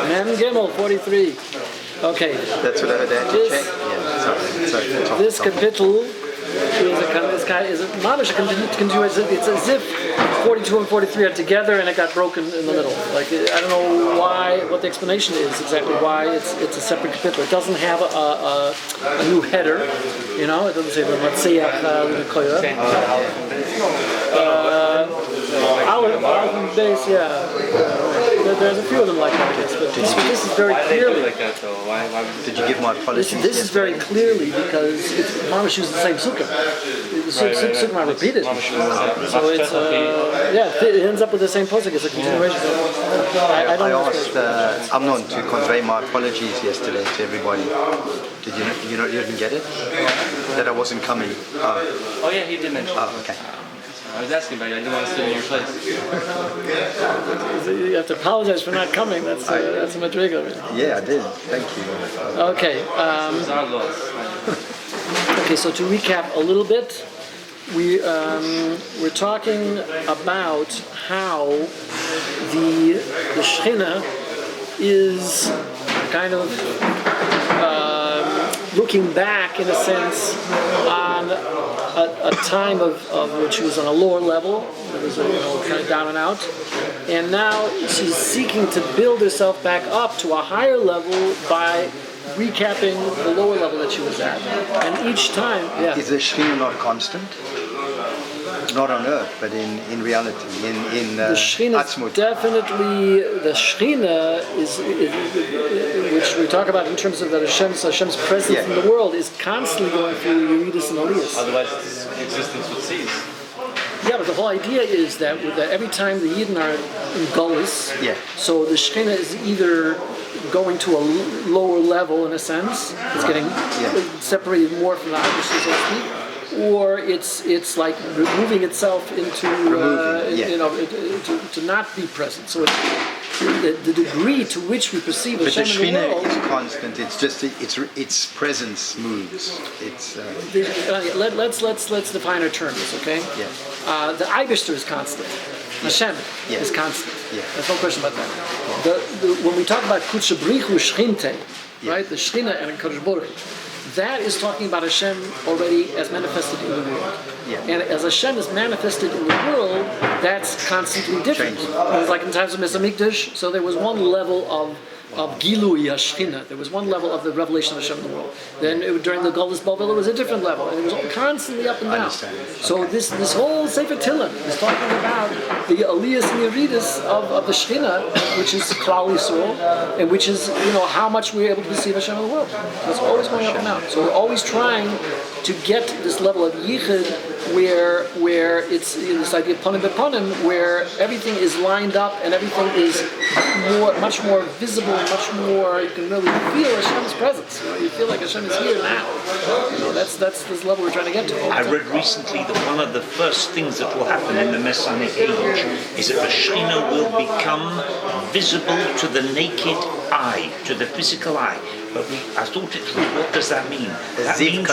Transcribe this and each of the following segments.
Mem Gimel 43. Okay. That's what I heard. Check. Yeah. Sorry. This kapitel is a mamish continuation. It's as if 42 and 43 are together and it got broken in the middle. Like I don't know what the explanation is exactly why it's a separate kapitel. It doesn't have a new header. You know, it doesn't say the Matseach L'Koyah. There's a few of them like that, but this is very clearly like that though. Why Did you give my apologies? This is very clearly because Mamash uses the same sukkah. The sukkah are repeated, so it's it ends up with the same posuk. It's a continuation. I asked Amnon to convey my apologies yesterday to everybody. Did you not even get it? That I wasn't coming. Oh yeah, he did mention. Oh, okay. I was asking about you. I didn't want to sit in your place. You have to apologize for not coming. That's a madriga. Yeah, I did. Thank you. Okay. It's our loss. Okay. So to recap a little bit, we're talking about how the Shechina is kind of looking back, in a sense, on a time of which she was on a lower level. It was kind of down and out, and now she's seeking to build herself back up to a higher level by recapping the lower level that she was at. And each time, Is the Shechina not constant? Not on earth, but in reality, in the Shechina is definitely the Shechina is which we talk about in terms of that Hashem's presence in the world is constantly going through Yeridus and Aliyus. Otherwise, its existence would cease. Yeah, but the whole idea is that every time the Yidden are in Gullus, so the Shechina is either going to a lower level in a sense, it's getting separated more from the Irish, so to speak, or it's like removing itself into to not be present. So the degree to which we perceive Hashem in the world is constant. It's just its presence moves. It's let's define our terms, okay? Yeah. The Eibishter is constant. Hashem is constant. Yeah. There's no question about that. When we talk about Kudsha Brichu Shchinte, right, the Shechina and Kadosh Baruch Hu, that is talking about Hashem already as manifested in the world. Yeah. And as Hashem is manifested in the world, that's constantly different. It was like in times of Mesa Mikdash, so there was one level of Gilui Hashchina. There was one level of the revelation of Hashem in the world. Then during the Golus Bavel, it was a different level, and it was constantly up and down. So this whole Sefer Tehillim is talking about the Aliyas and Yeridus of the Shechina, which is Klal Yisrael, and which is how much we're able to perceive Hashem in the world. So it's always going up and down. So we're always trying to get this level of Yichud where it's this idea of panim bepanim, where everything is lined up and everything is much more visible, much more, you can really feel Hashem's presence. You feel like Hashem is here now. That's this level we're trying to get to. I read recently that one of the first things that will happen in the Messianic age is that the Shechina will become visible to the naked eye, to the physical eye. But I thought it through. What does that mean? That means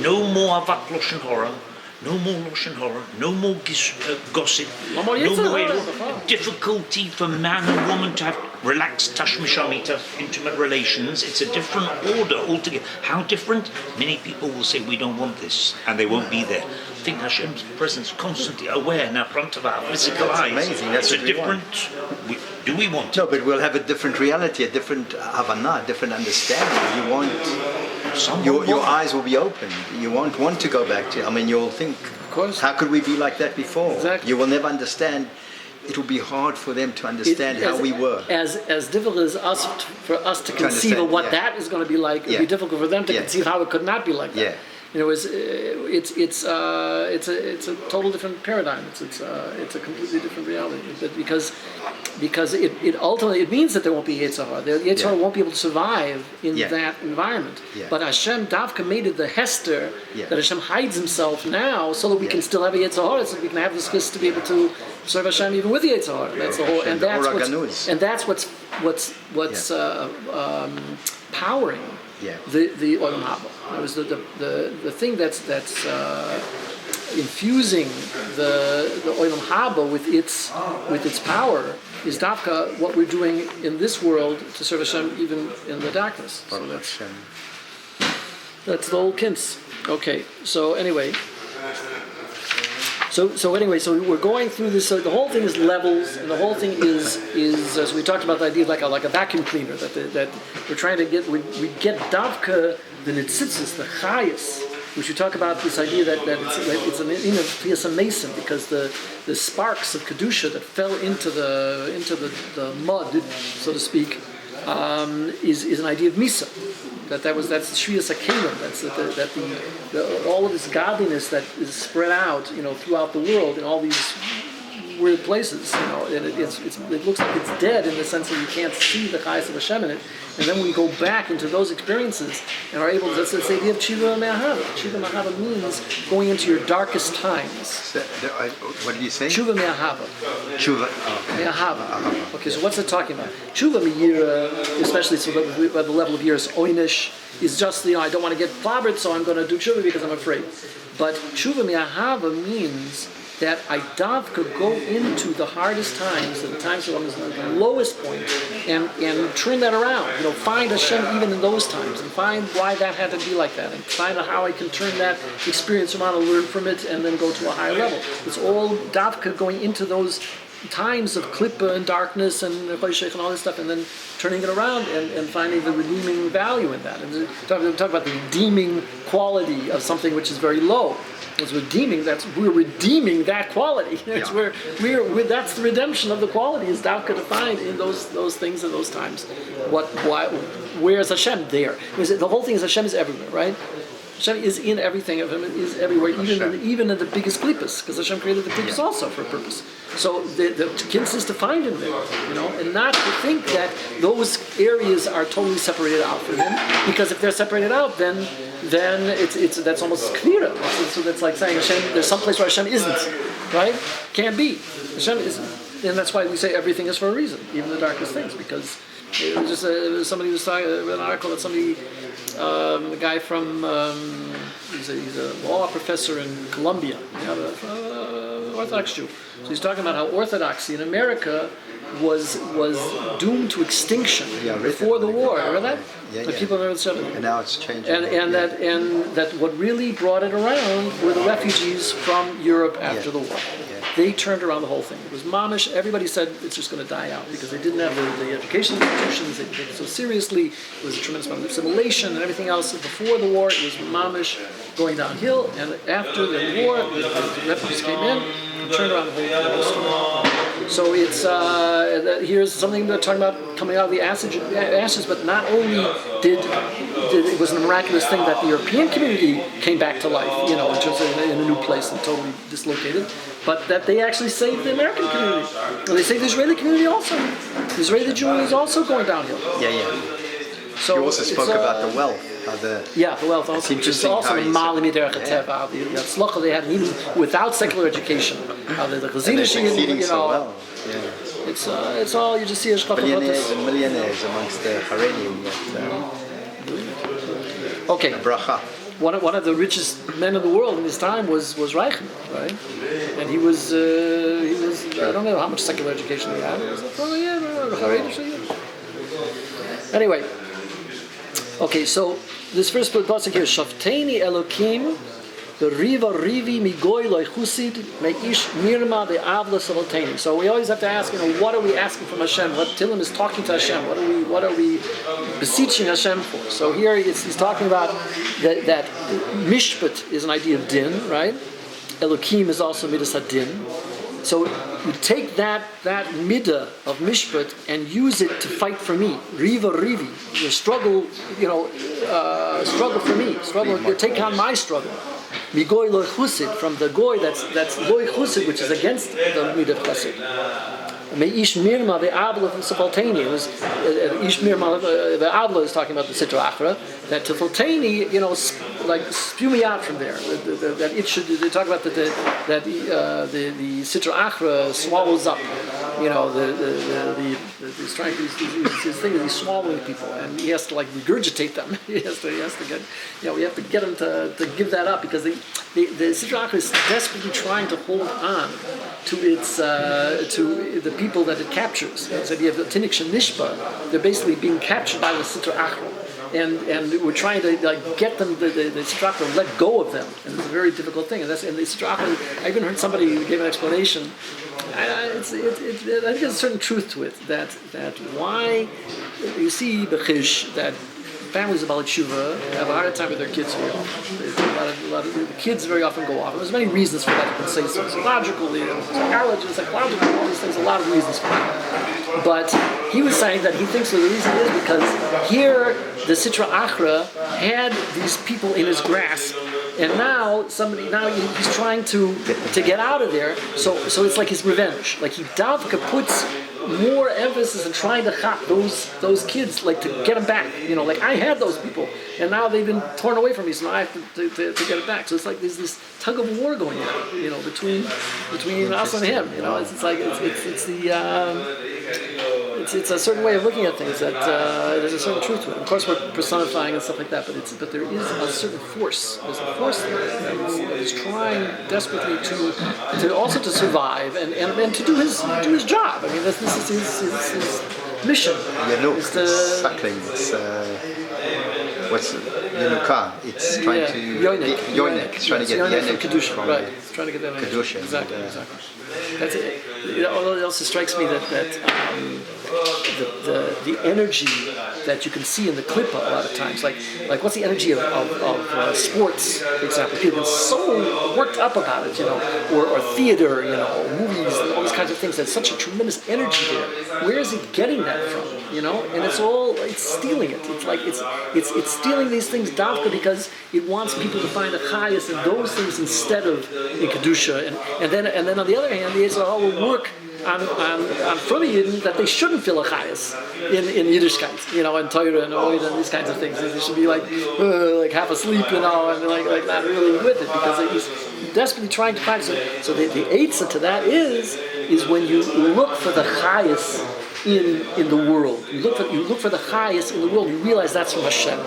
no more avat lashon hara, no more lashon hara, no more gossip, no more difficulty for man and woman to have relaxed tashmishamita, intimate relations. It's a different order altogether. How different? Many people will say we don't want this, and they won't be there. I think Hashem's presence constantly aware in front of our physical eyes. Amazing. That's it's a different. Do we want? No, but we'll have a different reality, a different havana, a different understanding. You want your eyes will be open. You won't want to go back to. I mean, you'll think, of course, how could we be like that before? Exactly. You will never understand. It will be hard for them to understand how we were. As difficult as for us to conceive of what that is going to be like, it would be difficult for them to conceive how it could not be like that. Yeah. It's a total different paradigm. It's a completely different reality. But because it ultimately means that there won't be Yetzer Hara. The Yetzer Hara won't be able to survive in that environment. Yeah. But Hashem Davka made it the Hester that Hashem hides Himself now, so that we can still have a Yetzer Hara, so that we can have the skills to be able to serve Hashem even with the Yetzer Hara. That's the whole, and that's what's powering the Olam Haba. It was the thing that's infusing the Olam Haba with its power is dafka what we're doing in this world to serve Hashem even in the darkness. So that's the whole kins. Okay, so anyway. So we're going through this. So the whole thing is levels, and the whole thing is as we talked about the idea of like a vacuum cleaner that we're trying to get. We get davka the nitzitzis, the chayas, which we talk about this idea that it's an a mason because the sparks of kedusha that fell into the mud, so to speak, is an idea of misa. That's Shvius HaKelim. That's all of this godliness that is spread out, throughout the world in all these weird places, and it looks like it's dead in the sense that you can't see the chayas of Hashem in it. And then we go back into those experiences and are able to, that's the idea of Tshuva Me'ahava. Tshuva Me'ahava means going into your darkest times. What did you say? Tshuva Me'ahava. Tshuva. Me'ahava. Okay, so what's it talking about? Tshuva Me'yira, especially at the level of years, Oynish, is just, I don't want to get clobbered, so I'm going to do Tshuva because I'm afraid. But Tshuva Me'ahava means that I could go into the hardest times, the times when I was at the lowest point, and turn that around. Find Hashem even in those times, and find why that had to be like that, and find out how I can turn that experience around and learn from it, and then go to a higher level. It's all davka going into those times of klippa and darkness and and all this stuff, and then turning it around and finding the redeeming value in that. And we talk about the redeeming quality of something which is very low. We're redeeming that quality. That's the redemption of the quality is davka to find in those things and those times. Where is Hashem there? The whole thing is Hashem is everywhere, right? Hashem is in everything. Hashem is everywhere, even in the biggest klippas, because Hashem created the klippas also for a purpose. So the kins is to find him there, and not to think that those areas are totally separated out from him, because if they're separated out, then it's that's almost kvira. So that's like saying Hashem. There's some place where Hashem isn't, right? Can't be. Hashem isn't, and that's why we say everything is for a reason, even the darkest things, because it was just somebody was talking an article that somebody. A guy from he's a law professor in Columbia, Orthodox Jew. So he's talking about how orthodoxy in America was doomed to extinction before the war. Remember that? Yeah. People remember the 70s. And now it's changing. And that what really brought it around were the refugees from Europe after the war. Yeah. They turned around the whole thing. It was mamish. Everybody said it's just going to die out because they didn't have the education institutions. They took it so seriously. It was a tremendous amount of assimilation and everything else. Before the war, it was mamish going downhill. And after the war, the refugees came in and turned around the whole story. So it's here's something they're talking about coming out of the ashes. But not only did it was a miraculous thing that the European community came back to life, in terms of in a new place and totally dislocated. But that they actually saved the American community. And they saved the Israeli community also. The Israeli Jew is also going downhill. Yeah. So you also spoke about the wealth. The wealth also. It's interesting also how the Malim Derech Teva, the tzlacha they had even without secular education. The Chazidish, so well. Yeah. It's all you just see as millionaires and millionaires amongst the Haredim. Okay. Bracha. One of the richest men in the world in his time was Reichman, right? And he was I don't know how much secular education he had. Anyway, okay, so this first pasuk here, Shafteni Elokim, the Riva Rivi Migoy Loy Chusid Meish Mirma the Avla Savalteni. So we always have to ask, what are we asking from Hashem? What Tehillim is talking to Hashem? What are we beseeching Hashem for? So here he's talking about that Mishpat is an idea of din, right? Elokim is also midas hadin. So you take that midah of Mishpat and use it to fight for me. Riva Rivi, you struggle, struggle for me. Struggle, take on my struggle. Migoy loy chusid, from the goy that's loy chusid, which is against the midah of chesed. Ish mirma the avla from Sefalteni. Ish mirma the avla is talking about the sitra achra. That Tefalteni, like spew me out from there. That it should. They talk about that the sitra achra swallows up. You know, he's trying his thing is he's swallowing people, and he has to like regurgitate them. he has to get, you know, we have to get him to give that up because the Sitra Achra is desperately trying to hold on to its to the people that it captures. So you have the Tinik Shenishba, they're basically being captured by the Sitra Achra. And we're trying to like get them the Sitra Achra, let go of them, and it's a very difficult thing. And the Sitra Achra, I even heard somebody who gave an explanation. I think there's a certain truth to it that why you see Bechish that families of Baalei Tshuva have a hard time with their kids very often. A lot of the kids very often go off. And there's many reasons for that. You can say sociologically, psychology, psychological, all these things. A lot of reasons for that. But he was saying that he thinks the reason is because here the Sitra Achra had these people in his grasp, and now he's trying to get out of there. So it's like his revenge. Like he davka puts more emphasis in trying to chop those kids, like to get them back. You know, like I had those people, and now they've been torn away from me, so now I have to get it back. So it's like there's this tug of war going on, you know, between us and him. You know, it's a certain way of looking at things that there's a certain truth to it. Of course, we're personifying and stuff like that, but there is a certain force. There's a force there that is trying desperately to also to survive and to do his job. I mean, this is his mission. Exactly. It's Yenuka. It's trying to Yoinik. It's trying to get Yoinik from Kedusha. Right. It's trying to get that Kedusha. Exactly. That's it. It also strikes me that the energy that you can see in the klippa a lot of times, like what's the energy of sports, for example? People get so worked up about it, you know, or theater, you know, movies, and all these kinds of things. There's such a tremendous energy there. Where is it getting that from? You know, and it's stealing it. It's like it's stealing these things davka because it wants people to find the highest in those things instead of in kedusha, and then on the other hand, the Yetzer Hara will work on from Yidden that they shouldn't feel a chayas in Yiddishkeit, you know, and Torah and Oid and these kinds of things. They should be like half asleep, you know, and like not really with it because he's desperately trying to find. So the eitzah to that is when you look for the chayas in the world. You look for the chayas in the world. You realize that's from Hashem.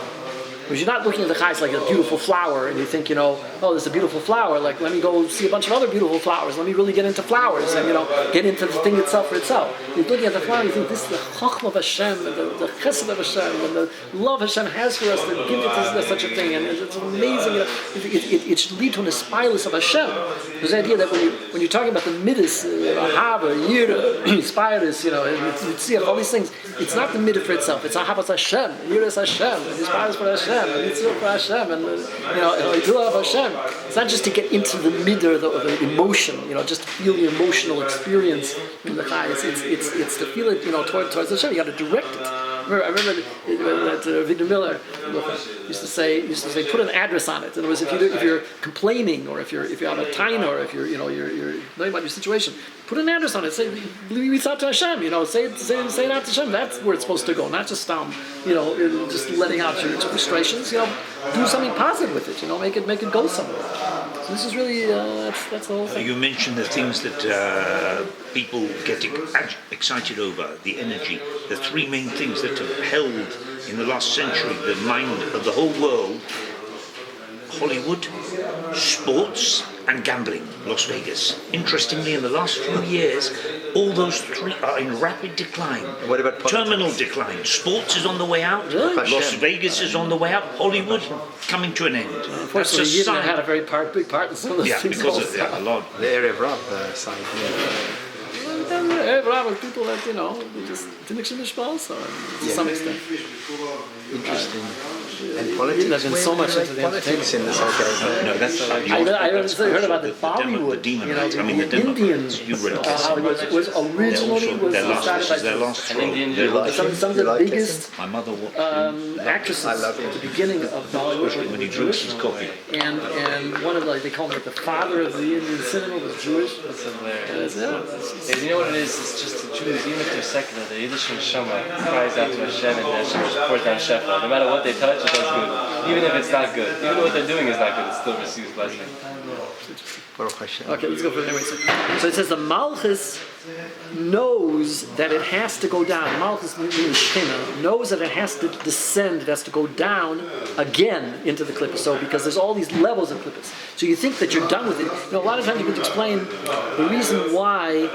Because you're not looking at the chayes like a beautiful flower and you think, you know, oh, there's a beautiful flower, like let me go see a bunch of other beautiful flowers, let me really get into flowers and, you know, get into the thing itself for itself. You're looking at the flower and you think this is the chachma of Hashem and the chesed of Hashem and the love Hashem has for us to give it to such a thing, and it's amazing, you know, it should lead to an aspilus of Hashem. There's the idea that when you're talking about the midas, ahava, yira, aspilus, you know, and you see all these things, it's not the midah for itself, it's ahavas Hashem, yiras Hashem, aspilus for Hashem, and Yitzhak for Hashem, and you know, Idulah of Hashem. It's not just to get into the midah of the emotion, you know, just to feel the emotional experience in the chai. It's to feel it, you know, towards Hashem. You got to direct it. I remember that Victor Miller used to say, put an address on it. In other words, if you're complaining, or if you have a taina, or if you're knowing about your situation, put an address on it. Say, it's out to Hashem. You know, say it out to Hashem. That's where it's supposed to go, not just you know, just letting out your frustrations. You know, do something positive with it. You know, make it go somewhere. So this is really that's the whole thing. You mentioned the things that people get excited over, the energy. The three main things that have held in the last century the mind of the whole world: Hollywood, sports, and gambling. Las Vegas. Interestingly, in the last few years, all those three are in rapid decline. What about politics? Terminal decline. Sports is on the way out. Really? Las Vegas is on the way out. Hollywood coming to an end. Unfortunately, you had a very big part in some of those things. Because of a lot. The area of Rav side. With people that, you know, just didn't also to some extent. Interesting. And politics. There's been so much into the politics in this whole game. No, that's I heard about the Bollywood. The You know, Democrats. I mean, the Indian Democrats. You read Hollywood was originally started by their last An Indian some of the biggest My mother watched actresses at the beginning of Bollywood when he were drinks Jewish, his coffee. and one of they call him the father of the Indian cinema was Jewish. That's hilarious. Yeah, You know what it is? It's just the Jews, even if they're secular, the Yiddish neshama cries out to Hashem, and Hashem just pours down shefa. No matter what they touch, it does good. Even if it's not good, even what they're doing is not good, it still receives blessing. Okay, let's go for it anyway. So it says the Malchus knows that it has to go down. Malchus knows that it has to descend, it has to go down again into the klippos. So because there's all these levels of klippos. So you think that you're done with it. A lot of times you could explain the reason why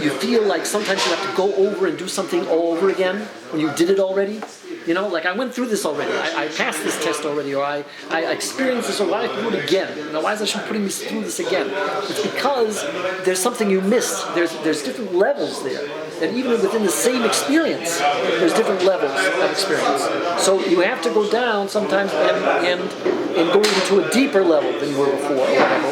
you feel like sometimes you have to go over and do something all over again when you did it already. Like I went through this already. I passed this test already, or I experienced this, or why do I have to do it again? Why is Hashem putting me through this again? It's because there's something you missed. There's different levels there. And even within the same experience, there's different levels of experience. So you have to go down sometimes and go into a deeper level than you were before,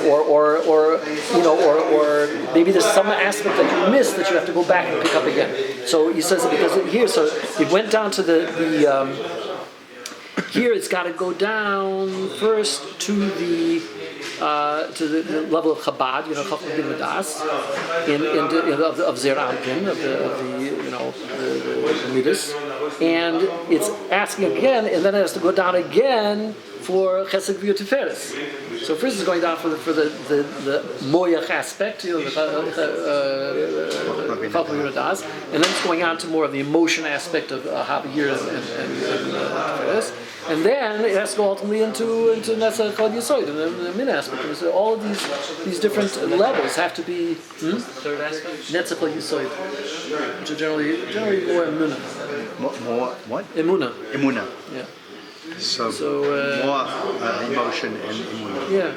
or whatever, or maybe there's some aspect that you missed that you have to go back and pick up again. So he says it because here, so it went down to the here it's got to go down first to the level of Chabad, Chacham bin Midas, of Zer Anpin, of the Midas, and it's asking again, and then it has to go down again for Chesed Gvur Tiferes. So first it's going down for the Moyach aspect, the Chacham bin Midas, and then it's going on to more of the emotion aspect of Havir and Tiferes. And then it has to go ultimately into Netzach Chol Yisoid, and the Min aspect. So all of these different levels have to be Third aspect? Netzach Chol Yisoid, which are generally more Emunah. More what? Emunah. Emunah. Yeah. So more emotion and emunah. Yeah.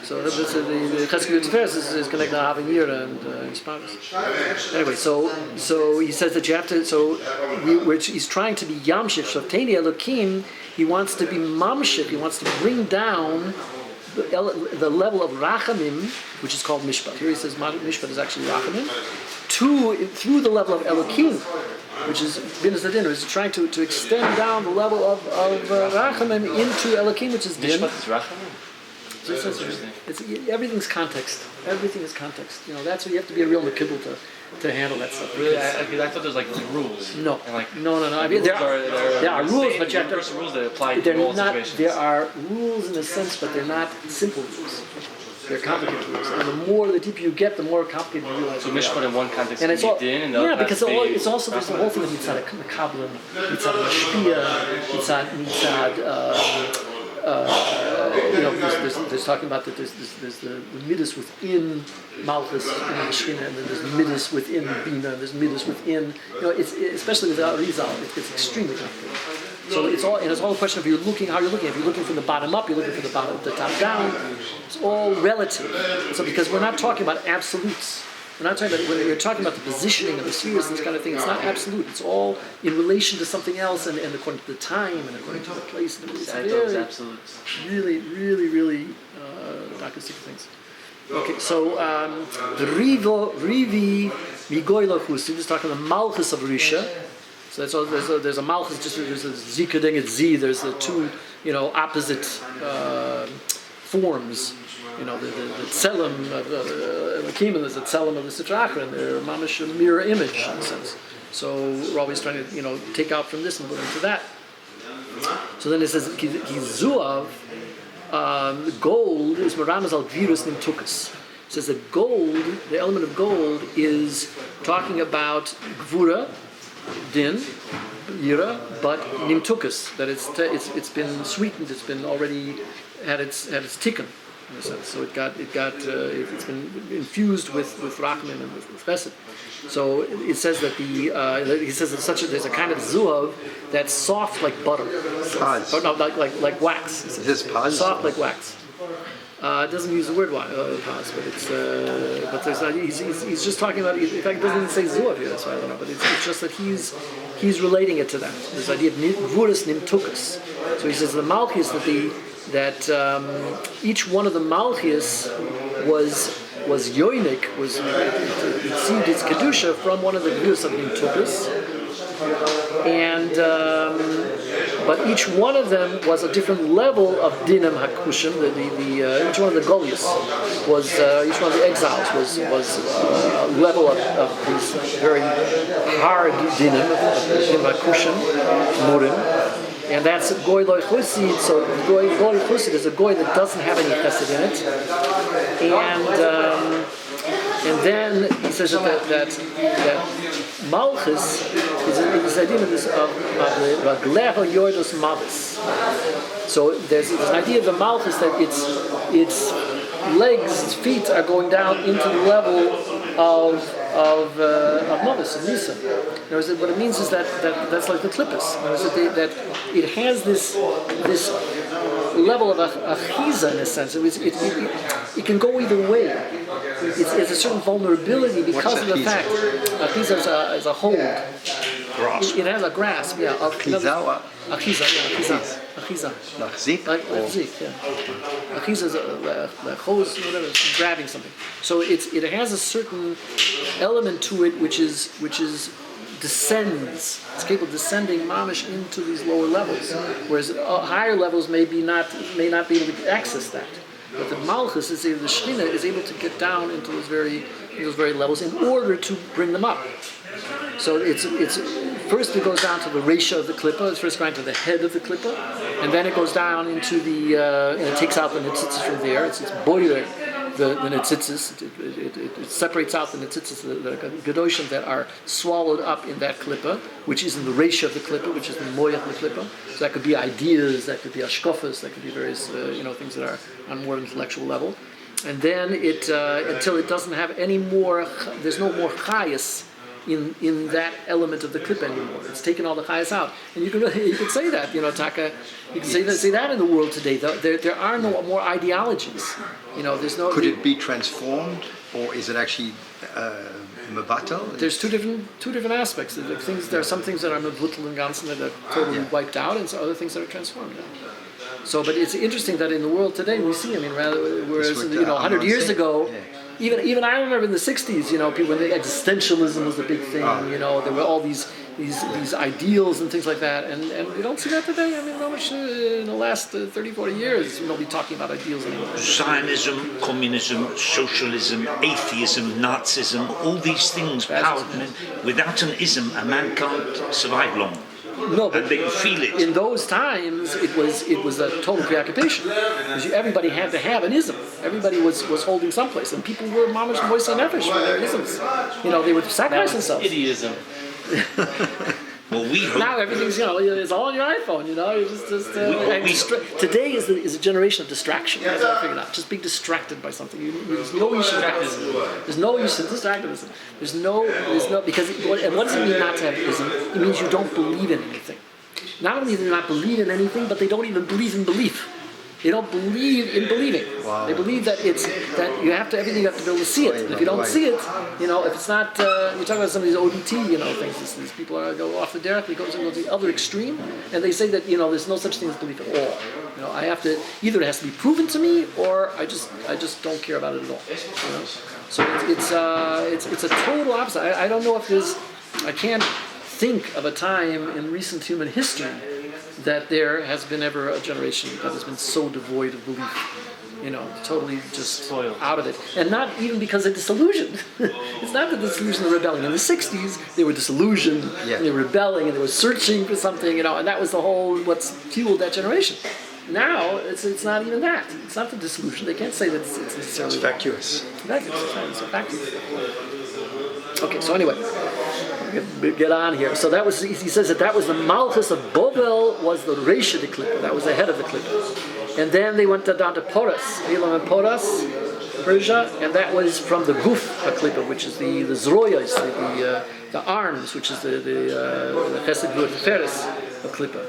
So the Chesed Tiferes is connected to Havir and Hispanis. Anyway, so he says that you have to. He's trying to be Yamshich Shavteni Elokim. He wants to be Mamshich. He wants to bring down the level of Rachamim, which is called Mishpat. Here he says Mishpat is actually Rachamim, through the level of Elokim, which is Bin Zadin. He's trying to extend down the level of Rachamim into Elokim, which is Din. Mishpat is Rachamim? Everything's context. Everything is context. That's what you have to be a real Mekibel to handle that stuff. Really, I thought there was rules. No. And No. I mean, there are rules, but you have to. Rules that apply to all situations. There are rules in a sense, but they're not simple rules. They're complicated rules, and the deeper you get, the more complicated you realize. So Mishpat in one context and it's all, Din, and the other because it's also there's the whole thing of Mitzad Mekablim, Mitzad Mashpia, Mitzad. There's talking about that there's the midas within Malchus in the Shechina, and then there's midas within Bina, and there's midas within. It's especially with Arizal, it's extremely complicated. So it's all a question of how you're looking. If you're looking from the bottom up, you're looking from the top down. It's all relative. So because we're not talking about absolutes. We're not talking about, when you're talking about the positioning of the spheres and this kind of thing, it's not absolute. It's all in relation to something else and according to the time and according to the place. And it's really, really, really didactic things. Okay, so Rivi Migoyla Husi, just talking about the Malchus of Risha. So that's all, there's a Malchus, there's a Zikading at Z, there's the two, opposite forms. The tselem of Elokim, and there's the tselem of the Sitra Achra, and they're mamish a mirror image in a sense. So we're always trying to take out from this and go into that. So then it says Kizuav, gold is Maramaz al Gvirus Nimtukas. It says that gold, the element of gold, is talking about Gvura, Din, Yira, but Nimtukas, that it's been sweetened, it's been already had its tikkun. In a sense. So it's been infused with Rachamim and with Chesed. So it says that he says that there's a kind of zuhav that's soft like butter. Paz. No, like wax. Is this paz? Soft like wax. It doesn't use the word paz, but it's there's not, he's just talking about. In fact, it doesn't even say zuhav here. That's why I don't know. But it's just that he's relating it to that. This idea of vuras nimtukas. So he says the malchus that each one of the malchus was yoinik, it received its kedusha from one of the views of Nimtukas, and but each one of them was a different level of dinam hakushim. Each one of the golius was each one of the exiles was a level of these very hard dinam hakushim murim. And that's goy loy chusid. So goy chusid is a goy that doesn't have any chesed in it, And then he says that Malchus is this idea of the Raglecha Yordos Mavis. So there's an idea of the Malchus that its legs, its feet are going down into the level of Mavis, of Nisa. What it means is that's like the Klippas. That it has this level of achiza in a sense. It can go either way. It's a certain vulnerability because of the fact achiza is a hold. Grasp. It has a grasp, yeah. Achiza. Achiza. Nachzik. Nachzik, yeah. Achiza is a hose, whatever, it's grabbing something. So it has a certain element to it which is descends. It's capable of descending mamish into these lower levels, whereas higher levels may not be able to access that. But the Malchus the Shechina is able to get down into those very levels in order to bring them up. So it's first it goes down to the ratio of the klippa. It's first going to the head of the klippa, and then it goes down into the and it takes out the netzitzis from there. It's boiler the netzitzis. It separates out the netzitzis, the gedoshim that are swallowed up in that klippa, which is in the ratio of the klippa, which is the moyach of the klippa. So that could be ideas, that could be ashkofas, that could be various things that are on more intellectual level. And then it until it doesn't have any more. There's no more chayas in that element of the clip anymore. It's taken all the chayas out, and you could say that Taka. You can say that in the world today. There are no more ideologies. There's no. Could it be transformed, or is it actually mevatel? There's two different aspects. There are some things that are mevutel and ganzen that are totally wiped out, and some other things that are transformed. So, but it's interesting that in the world today we see. Whereas 100 years ago. Yeah. Even I remember in the 60s, people when the existentialism was a big thing. There were all these ideals and things like that, and we don't see that today. Not much in the last 30, 40 years. Nobody talking about ideals anymore. Zionism, communism, socialism, atheism, Nazism, all these things powered. Without an ism, a man can't survive long. No, but and they feel it. In those times, it was a total preoccupation because everybody had to have an ism. Everybody was holding someplace, and people were mamish moist and nefesh for their isms. They would sacrifice themselves. Idiism. Well, we hope. Now everything's it's all on your iPhone. Today is a generation of distraction. That's what I figured out. Just being distracted by something. There's no use in distractivism. There's no use in distractivism. There's no because and what does it mean not to have ism? It means you don't believe in anything. Not only do they not believe in anything, but they don't even believe in belief. They don't believe in believing. Wow. They believe that everything you have to be able to see it. And if you don't see it, if it's not, you're talking about some of these ODT, things. These people go off the derech, they go to the other extreme, and they say that there's no such thing as belief at all. I have to either it has to be proven to me, or I just don't care about it at all. So it's a total opposite. I don't know if I can't think of a time in recent human history that there has been ever a generation that has been so devoid of belief, totally just spoiled, out of it. And not even because of disillusion. It's not the disillusion of rebelling. In the 60s, they were disillusioned, and they were rebelling, and they were searching for something, and that was what's fueled that generation. Now, it's not even that. It's not the disillusion. They can't say that it's necessarily... It's vacuous. It's vacuous. Okay, so anyway... Get on here. So he says that was the Malchus of Bovel, was the Reisha de Klippa. That was the head of the Klippa. And then they went down to Poras, Elam and Poras, Persia, and that was from the Guf Klippa, which is the Zroyas, the arms, which is the Chesed Gvur Teferes of Klippa.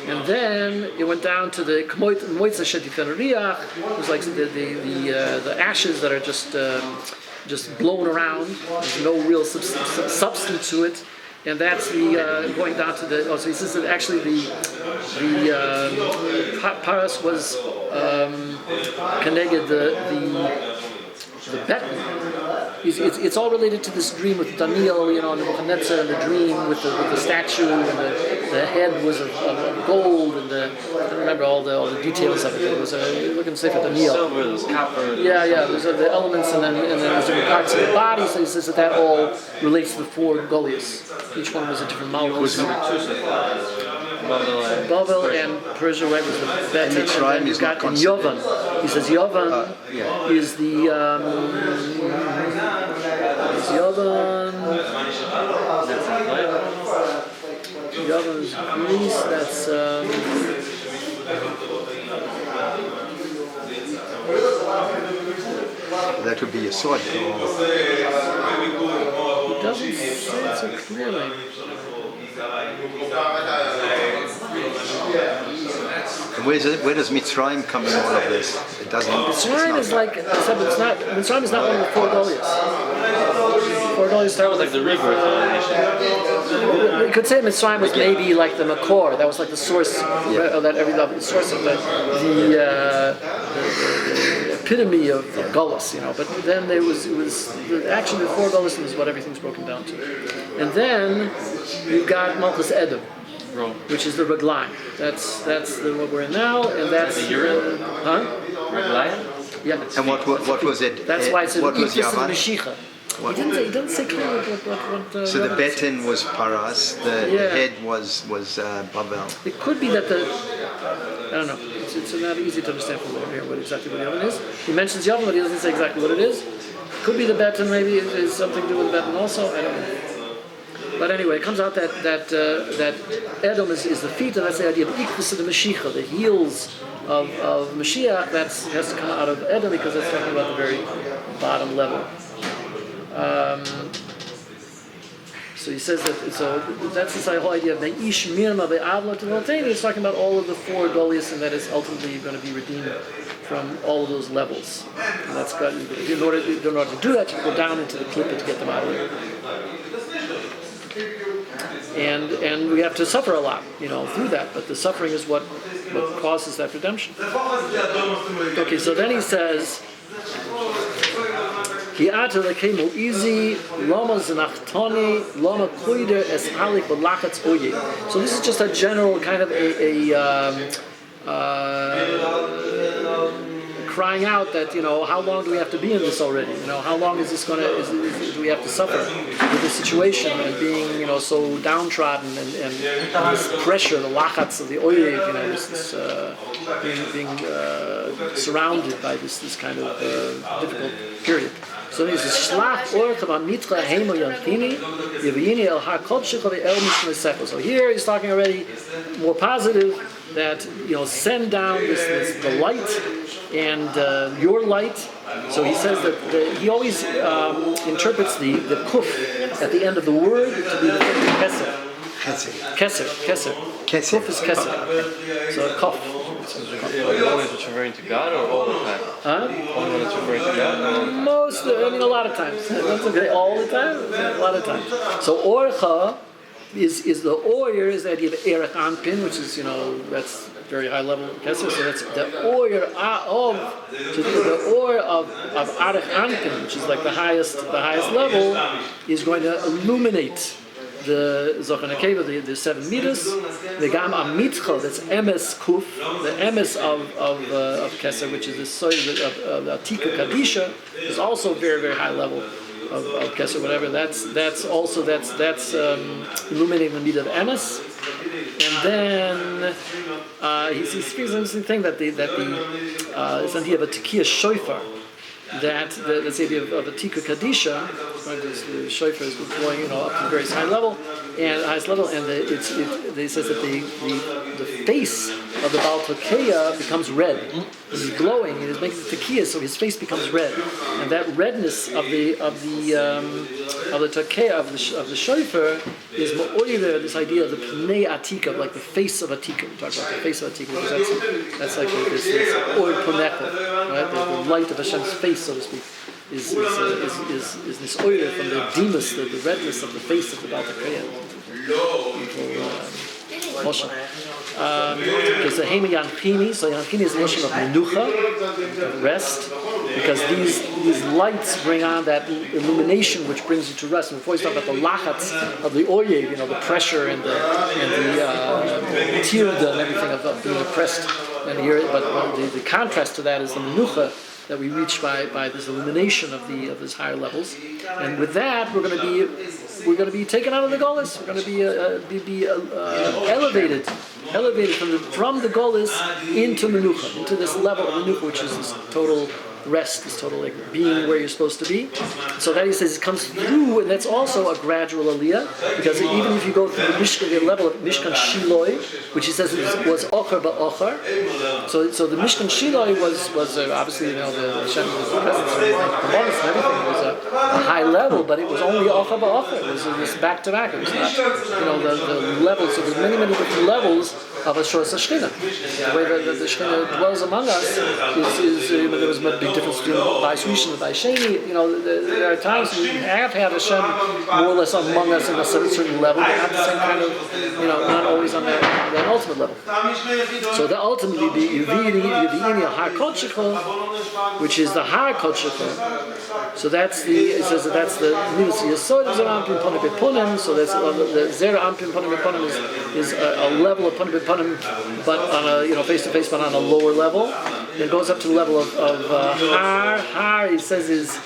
And then it went down to the Moitza Shetifen Riach, it was like the ashes that are just blown around. There's no real substance to it, and that's the going down to the. So he says that actually the Paras was connected the Betan. It's all related to this dream with Daniel, and Nebuchadnezzar, and the dream with the statue, and the head was of gold, and I don't remember all the details of it. It was looking safe at Daniel. Silver, there was copper. Yeah. There's the elements, and then there's different parts of the body. So he says that all relates to the four Goliaths. Each one was a different malchus. Babel and Persia, right, was the Betan, and then you got in Yovan. He says Yovan is the Yavan. Yavan is Greece. That's. That would be a sword. It doesn't say it so clearly. And where does Mitzrayim come in all of this? It doesn't. Mitzrayim is like I said, but it's not. Mitzrayim is not one of the four Goliaths. Four Goliaths start with like the rebirth of the nation. You could say Mitzrayim was maybe like the Makor. That was like the source of that every level, the source of the epitome of Golas, you know. But then it was actually the four Golas is what everything's broken down to. And then you've got Malchus Edom, which is the Reglaim. That's what we're in now, and that's Reglaim? Yeah. And what was it? That's why it's what was Yavan? Mashiach. He didn't say clearly what So the Betin was Paras, the head was Babel. It could be that I don't know. It's not easy to understand from here exactly what Yavan is. He mentions Yavan, but he doesn't say exactly what it is. Could be the Betin, maybe it is something to do with the Betin also. I don't know. But anyway, it comes out that Edom is the feet, and that's the idea of Ikvus of the Mashiach, the heels of Mashiach. That has to come out of Edom because that's talking about the very bottom level. So he says that. So that's this whole idea of the Ish Mirma Be'avla to Voltaire. He's talking about all of the four Goliaths, and that is ultimately going to be redeemed from all of those levels. And that's got in order to do that, you go down into the Klippa to get them out of there. And we have to suffer a lot, you know, through that. But the suffering is what causes that redemption. Okay, so then he says, so this is just a general kind of crying out that, you know, how long do we have to be in this already? You know, how long is this going to, do we have to suffer with this situation and being, you know, so downtrodden and this pressure, the lachats of the oyev, you know, this being surrounded by this kind of difficult period. So he says, so here he's talking already more positive, that, you know, send down the light and your light. So he says that he always interprets the kuf at the end of the word to be the keser. Keser. Kuf is keser. So kuf. Only when it's referring to God or all the time? Only when it's referring to God? Most, a lot of times. That's okay, all the time? A lot of times. So orcha is the oyer, is the idea of erech anpin, which is, you know, that's very high level keser. So that's the oyer of arech anpin, which is like the highest level, is going to illuminate the Zochar Nekeva, the 7 meters, the Gam Amitcha, that's Emes Kuf, the Emes of Keser, which is the soil of the Atika Kadisha, is also very, very high level of Keser, whatever. That's illuminating the meter of Emes. And then he speaks an interesting thing that this idea of a Tekiah Shofar, that's the idea of a Tika Kadisha, the shofar is going, you know, up to a very highest level, and they says that the face of the Baal Tekiah becomes red. He's glowing, and he's making the Tekiah, so his face becomes red, and that redness of the Tekiah of the shofar is ma'oiver, this idea of the Pnei Atika, like the face of Atika. We talk about the face of Atika because that's like this oil Ponecha, right? The light of Hashem's face, so to speak, is this oil from the demus, the redness of the face of the Baal Tekiah. Moshe. Okay, so Hema Yanchini. So Yanchini is the notion of menucha, of rest, because these lights bring on that illumination which brings you to rest. And before you talk about the lachats of the oyev, you know, the pressure and the tirda and everything of being oppressed. And here, but the contrast to that is the menucha that we reach by this illumination of these higher levels. And with that, we're going to be taken out of the Golis. We're going to be elevated from the Golis into Menucha, into this level of Menucha, which is this total rest is total like being where you're supposed to be. So that he says it comes through, and that's also a gradual aliyah, because even if you go through the level of Mishkan Shiloi, which he says was Ochar Ba'ochar, so the Mishkan Shiloi was obviously, the Hashem's presence and the bonus and everything was a high level, but it was only Ochar Ba'ochar. It was back to back. It was not, the levels. So there's many different levels of a Shos HaShechina. The way that the Shechina dwells among us is there was a big difference between Bais Rishon and Bais Sheni. There are times we have had Hashem more or less among us in a certain level, but not the same kind of, not always on that ultimate level. So the ultimately the Yuvini Har Kodshecha, which is the Har Kodshecha. So that's it says that that's the Midas Yesod of Zera Ampim Ponim Beponim. So that's the Zera Ampim Ponim Beponim is a level of Ponim Beponim, but on a face to face, but on a lower level. It goes up to the level of Har. Har, he says, is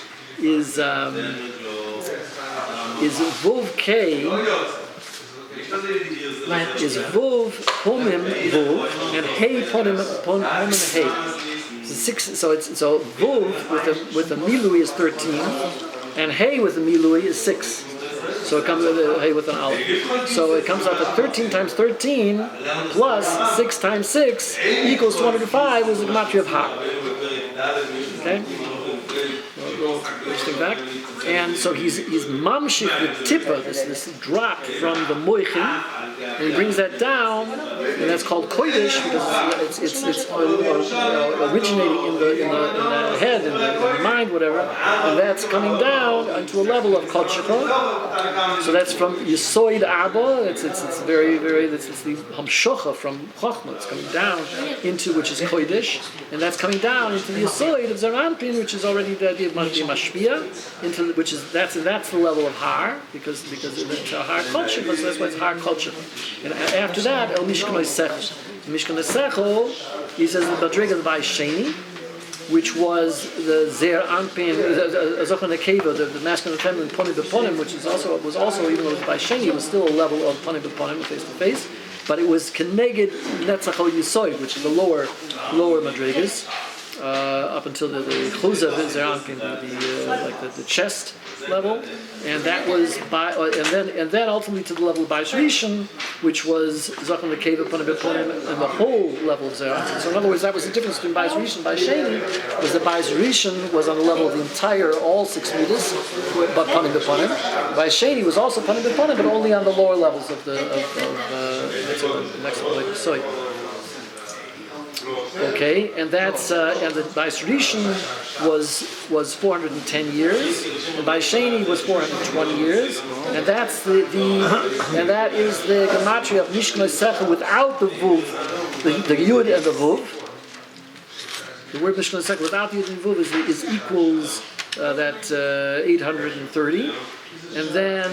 Vuv K, is Vuv Pomim Vuv, and Hey Pomim Hey. So Vuv with the Milui is 13, and Hey with the Milui is 6. So it comes with Hey with an Aleph. So it comes out to 13 times 13 plus 6 times 6 equals 205 is the gematria of Ha. Okay? We'll stick back. And so he's mamshik the tippa, this drop from the moichin, and he brings that down, and that's called kodesh because it's originating in the head, in the mind, whatever, and that's coming down into a level of kodshika. So that's from Yisoid Abba. It's very it's the hamshocha from Chochmah. It's coming down into which is kodesh, and that's coming down into the Yisoid of Zeranpin, which is already the idea of mashpia, into which is that's the level of Har because it's a Har kodshika. So that's why it's Har kodshika. And after that, El Mishkan Esechel. Mishkan Esechel, he says the Badriga of the Bais Sheni, which was the Zer Anpin, Zochan Nekeva, the masculine and feminine Ponim Beponim, which was also even though it was Bais Sheni, it was still a level of Ponim Beponim, face to face, but it was Keneged Netzach Yisoid, which is the lower Madrigas, up until the Chuzah of Zer Anpin, the chest level, and that was and then ultimately to the level of Bais Rishon, which was Zochan Nekeva Ponim Beponim, and the whole level of Zer Anpin. So in other words, that was the difference between Bais Rishon and Bais Sheni, was that Bais Rishon was on the level of the entire all 6 meters, but Ponim Beponim. Bais Sheni was also Ponim Beponim, but only on the lower levels of the next level. So. Okay, and that's and the Bais Rishon was 410 years, and Bais Sheni was 420 years, and that's the that is the gematria of Mishkan Esechel without the Vuv, the Yud and the Vuv. The word Mishkan Esechel without the Yud and the Vuv is equals that 830, and then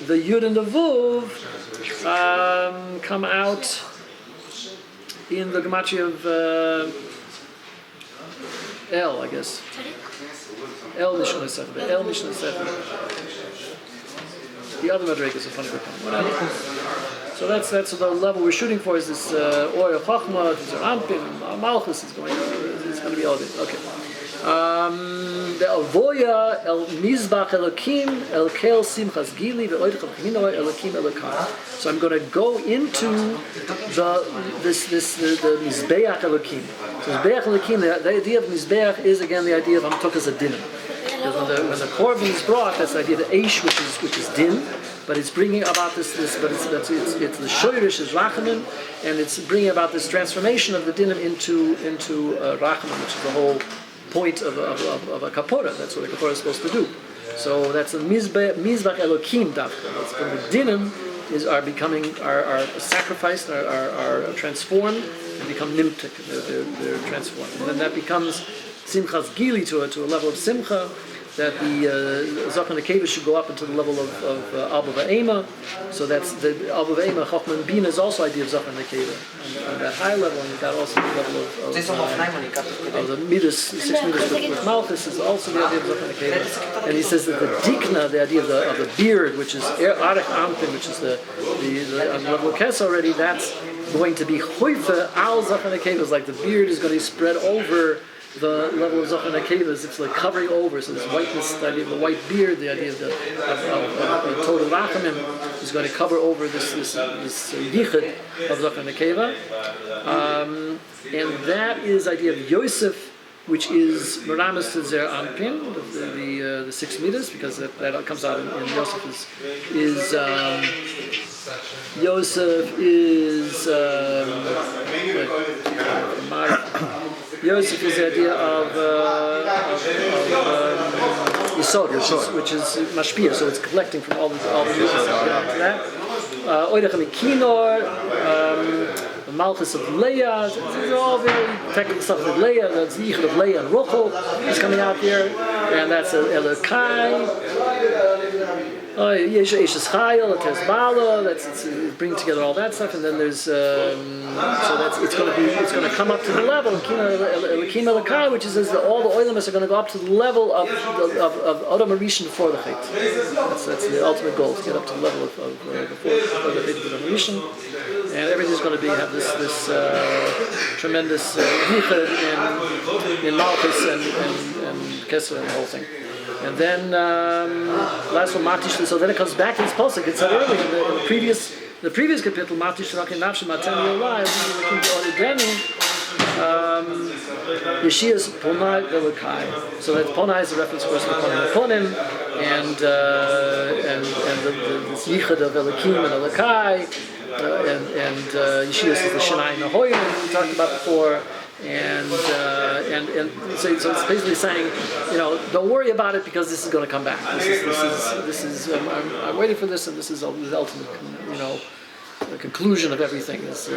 the Yud and the Vuv come out in the gematria of El, I guess. El Mishkan Esechel. El Mishkan Esechel. The other Madrigas is a funny whatever. So that's the level we're shooting for. Is this Oyer Chochmah, Ampim, Malchus is going to be elevated. Okay. The Avoya El Mizbach Elokim El Kel Simchas Gili VeOidach Chachminoi Elokim Elokam. So I'm going to go into the Mizbeach Elokim. So Mizbeach Elokim, the idea of Mizbeach is again the idea of Hamtokas Adinim. When the korban is brought, that's the idea of the Eish, which is din, but it's bringing about this but it's the shoyrish is rachamim, and it's bringing about this transformation of the dinim into rachamim, which is the whole point of a kapora. That's what a kapora is supposed to do. So that's the mizbach elokim dafka. That's when the dinim are sacrificed, are transformed, and become nimtik. They're transformed, and then that becomes simchas gili to a level of simcha, that the Zochan Nekeva should go up into the level of Abba V'Ema. So that's the Abba V'Ema, Chochmah and Bina is also idea of Zochan Nekeva. On that high level, and you've got also the level of the Midas, 6 meters with Malchus is also the idea of Zochan Nekeva. And he says that the Dikna, the idea of the beard, which is Arech Ampin, which is the on the level of Kes already, that's going to be Choife Al Zochan Nekeva. It's like the beard is going to be spread over the level of Zohar Nekeva is it's like covering over. So this whiteness, the idea of the white beard, the idea of the total rachamim is going to cover over this yichud of Zohar Nekeva, and that is the idea of Yosef, which is Meramis to Zer Anpin, the 6 meters, because that comes out in Yosef is Yosef is Yosef is the idea of Yisod, which is mashpia, so it's collecting from all the uses that. Oidach Mikinor, the Malchus of Leah, these are all very technical stuff with Leah, that's the Yichud of Leah and Rochel is coming out here, and that's Elokai. Yeshes Chayil, Tezbala, it's bringing together all that stuff, and then there's so that's it's going to come up to the level of Elokim Elokai, which is that all the oilimus are going to go up to the level of Adam Arishan before the Chait. That's the ultimate goal, to get up to the level of before the Chait of Adam Arishan, and everything's going to have this tremendous yichud in Malchus and Kesser and the whole thing. And then last one, Matish. So then it comes back to this posuk. It said earlier in the previous kapitel, Matish Rakin Nafshim Mateni Olai, Yeshia's Ponai Elokai. So that Ponai is a reference, of course, to Ponim, and this yichud of Elokim and Elokai, and Yeshia is the Shanai Nahoyim we talked about before. And so it's basically saying, don't worry about it because this is going to come back. This is I'm waiting for this, and this is the ultimate, the conclusion of everything is